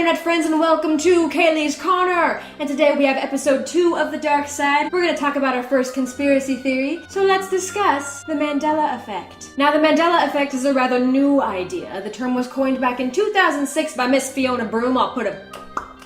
internet friends, and welcome to Cayleigh's Corner! And today we have episode 2 of The Dark Side. We're going to talk about our first conspiracy theory, so let's discuss the Mandela effect. Now, the Mandela effect is a rather new idea. The term was coined back in 2006 by Miss Fiona Broom. I'll put a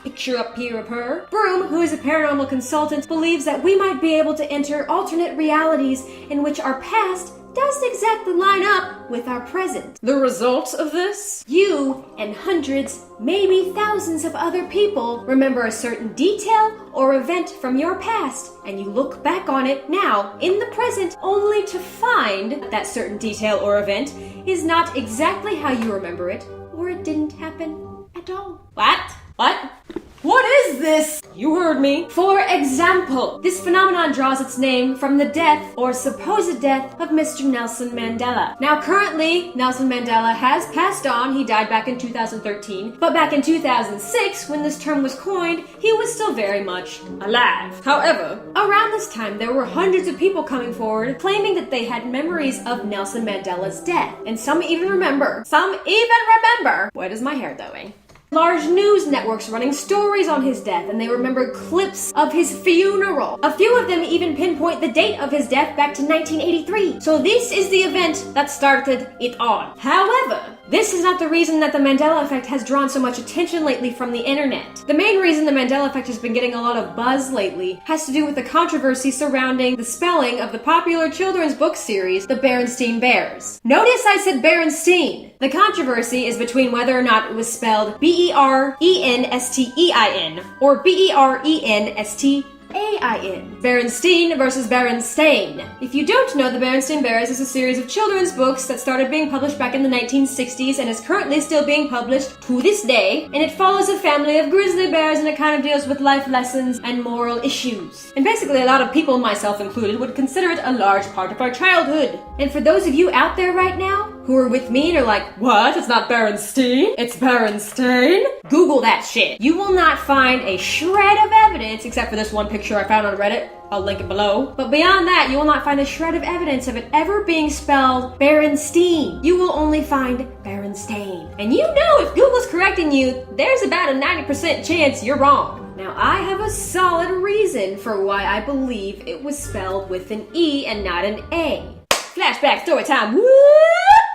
picture up here of her. Broom, who is a paranormal consultant, believes that we might be able to enter alternate realities in which our past doesn't exactly line up with our present. The result of this? You and hundreds, maybe thousands of other people remember a certain detail or event from your past, and you look back on it now, in the present, only to find that certain detail or event is not exactly how you remember it, or it didn't happen at all. What? What is this? You heard me. For example, this phenomenon draws its name from the death, or supposed death, of Mr. Nelson Mandela. Now, currently, Nelson Mandela has passed on. He died back in 2013. But back in 2006, when this term was coined, he was still very much alive. However, around this time, there were hundreds of people coming forward claiming that they had memories of Nelson Mandela's death. And some even remember, what is my hair doing? Large news networks running stories on his death, and they remember clips of his funeral. A few of them even pinpoint the date of his death back to 1983. So this is the event that started it all. However, this is not the reason that the Mandela effect has drawn so much attention lately from the internet. The main reason the Mandela effect has been getting a lot of buzz lately has to do with the controversy surrounding the spelling of the popular children's book series, The Berenstain Bears. Notice I said Berenstein. The controversy is between whether or not it was spelled Berenstein or Berenstein. Berenstein versus Berenstain. If you don't know, The Berenstain Bears is a series of children's books that started being published back in the 1960s and is currently still being published to this day, and it follows a family of grizzly bears, and it kind of deals with life lessons and moral issues. And basically a lot of people, myself included, would consider it a large part of our childhood. And for those of you out there right now who are with me and are like, what? It's not Berenstein, it's Berenstain? Google that shit. You will not find a shred of evidence, except for this one picture I found on Reddit. I'll link it below. But beyond that, you will not find a shred of evidence of it ever being spelled Berenstein. You will only find Berenstain. And you know if Google's correcting you, there's about a 90% chance you're wrong. Now, I have a solid reason for why I believe it was spelled with an E and not an A. Flashback story time. Woo!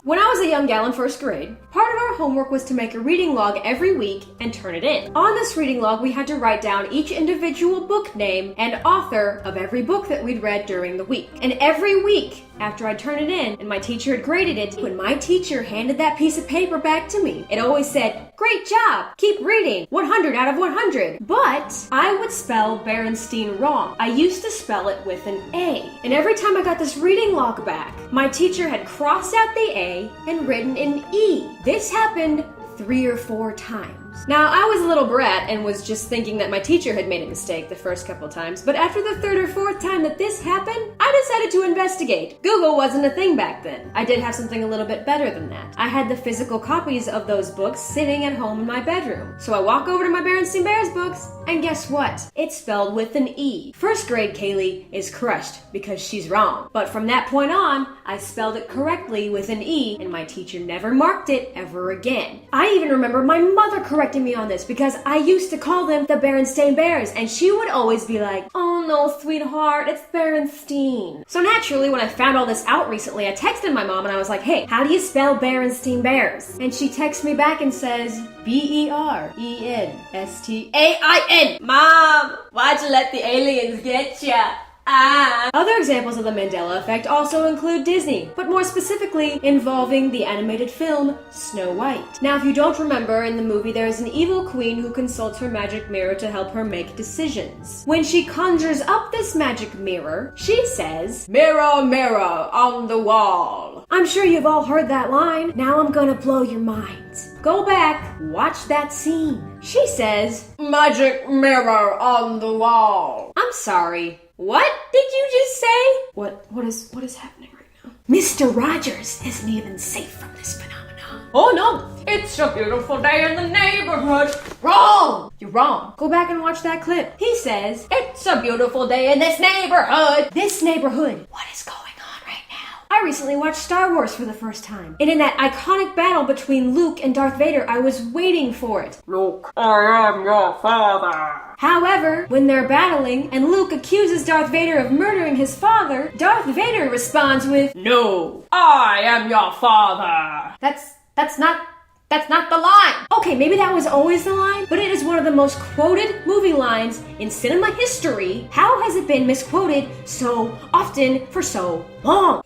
When I was a young gal in first grade, part of our homework was to make a reading log every week and turn it in. On this reading log, we had to write down each individual book name and author of every book that we'd read during the week. And every week, after I'd turn it in and my teacher had graded it, when my teacher handed that piece of paper back to me, it always said, "Great job, keep reading, 100 out of 100. But I would spell Berenstein wrong. I used to spell it with an A. And every time I got this reading log back, my teacher had crossed out the A and written an E. This happened 3 or 4 times. Now, I was a little brat and was just thinking that my teacher had made a mistake the first couple times, but after the 3rd or 4th time that this happened, I decided to investigate. Google wasn't a thing back then. I did have something a little bit better than that. I had the physical copies of those books sitting at home in my bedroom. So I walk over to my Berenstain Bears books, and guess what? It's spelled with an E. First grade Cayleigh is crushed because she's wrong. But from that point on, I spelled it correctly with an E, and my teacher never marked it ever again. I even remember my mother correcting me on this because I used to call them the Berenstain Bears, and she would always be like, "Oh no, sweetheart, it's Berenstein." So naturally, when I found all this out recently, I texted my mom and I was like, "Hey, how do you spell Berenstain Bears?" And she texts me back and says, Berenstein. Mom, why'd you let the aliens get ya? Other examples of the Mandela effect also include Disney, but more specifically involving the animated film Snow White. Now, if you don't remember, in the movie there is an evil queen who consults her magic mirror to help her make decisions. When she conjures up this magic mirror, she says, "Mirror, mirror on the wall." I'm sure you've all heard that line. Now I'm gonna blow your minds. Go back, watch that scene. She says, "Magic mirror on the wall." I'm sorry. What did you just say? What is happening right now? Mr. Rogers isn't even safe from this phenomenon. Oh no, it's a beautiful day in the neighborhood. Wrong! You're wrong. Go back and watch that clip. He says, "It's a beautiful day in this neighborhood." This neighborhood. What is going on right now? I recently watched Star Wars for the first time, and in that iconic battle between Luke and Darth Vader, I was waiting for it. Luke, I am your father. However, when they're battling and Luke accuses Darth Vader of murdering his father, Darth Vader responds with, No, I am your father. That's not the line! Okay, maybe that was always the line, but it is one of the most quoted movie lines in cinema history. How has it been misquoted so often for so long?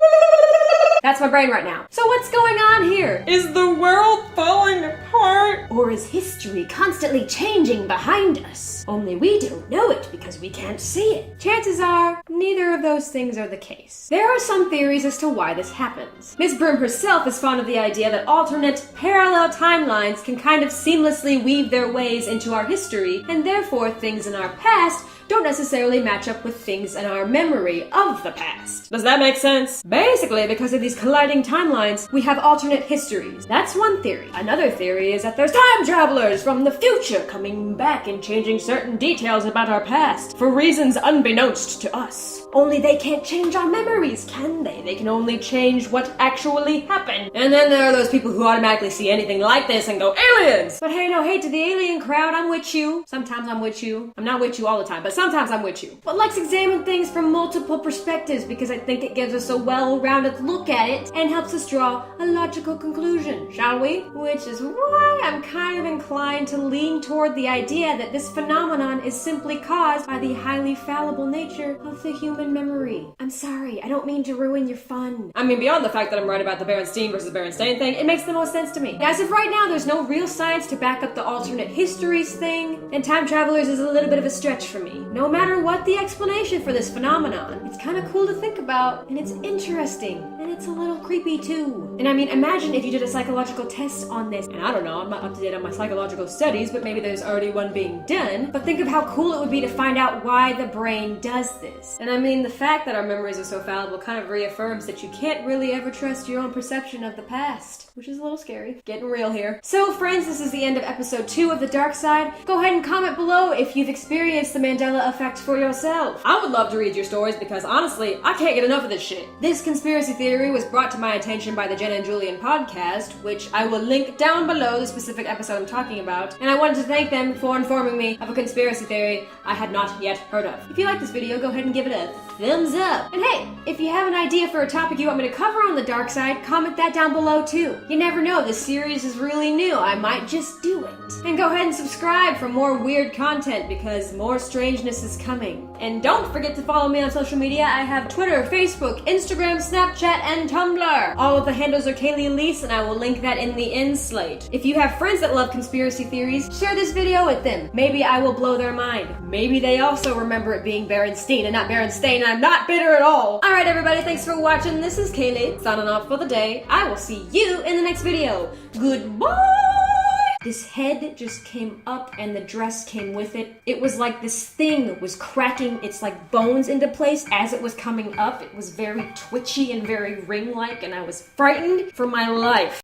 That's my brain right now. So what's going on here? Is the world falling apart? Or is history constantly changing behind us? Only we don't know it because we can't see it. Chances are, neither of those things are the case. There are some theories as to why this happens. Ms. Broom herself is fond of the idea that alternate, parallel timelines can kind of seamlessly weave their ways into our history, and therefore things in our past don't necessarily match up with things in our memory of the past. Does that make sense? Basically, because of these colliding timelines, we have alternate histories. That's one theory. Another theory is that there's time travelers from the future coming back and changing certain details about our past for reasons unbeknownst to us. Only they can't change our memories, can they? They can only change what actually happened. And then there are those people who automatically see anything like this and go, aliens! But hey, no hate to the alien crowd, I'm with you. Sometimes I'm with you. I'm not with you all the time, but sometimes I'm with you. But let's examine things from multiple perspectives because I think it gives us a well-rounded look at it and helps us draw a logical conclusion, shall we? Which is why I'm kind of inclined to lean toward the idea that this phenomenon is simply caused by the highly fallible nature of the human memory. I'm sorry, I don't mean to ruin your fun. I mean, beyond the fact that I'm right about the Berenstain versus Berenstain thing, It makes the most sense to me. As of right now, there's no real science to back up the alternate histories thing, and time travelers is a little bit of a stretch for me. No matter what the explanation for this phenomenon, it's kind of cool to think about, and it's interesting, and it's a little creepy too. And I mean, imagine if you did a psychological test on this, and I don't know, I'm not up to date on my psychological studies, but maybe there's already one being done, but think of how cool it would be to find out why the brain does this. And I mean, the fact that our memories are so fallible kind of reaffirms that you can't really ever trust your own perception of the past, which is a little scary. Getting real here. So friends, this is the end of episode 2 of The Dark Side. Go ahead and comment below if you've experienced the Mandela effect for yourself. I would love to read your stories because honestly, I can't get enough of this shit. This conspiracy theory was brought to my attention by the Jen and Julian podcast, which I will link down below the specific episode I'm talking about, and I wanted to thank them for informing me of a conspiracy theory I had not yet heard of. If you like this video, go ahead and give it a thumbs up. And hey, if you have an idea for a topic you want me to cover on The Dark Side, comment that down below too. You never know, this series is really new. I might just do it. And go ahead and subscribe for more weird content because more strangeness is coming. And don't forget to follow me on social media. I have Twitter, Facebook, Instagram, Snapchat, and Tumblr. All of the handles are Cayleigh Elise, and I will link that in the end slate. If you have friends that love conspiracy theories, share this video with them. Maybe I will blow their mind. Maybe they also remember it being Berenstain and not Berenstain, and I'm not bitter at all. Alright everybody, thanks for watching. This is Cayleigh, signing off for the day. I will see you in the next video. Goodbye! This head just came up and the dress came with it. It was like this thing was cracking its like bones into place as it was coming up. It was very twitchy and very ring-like, and I was frightened for my life.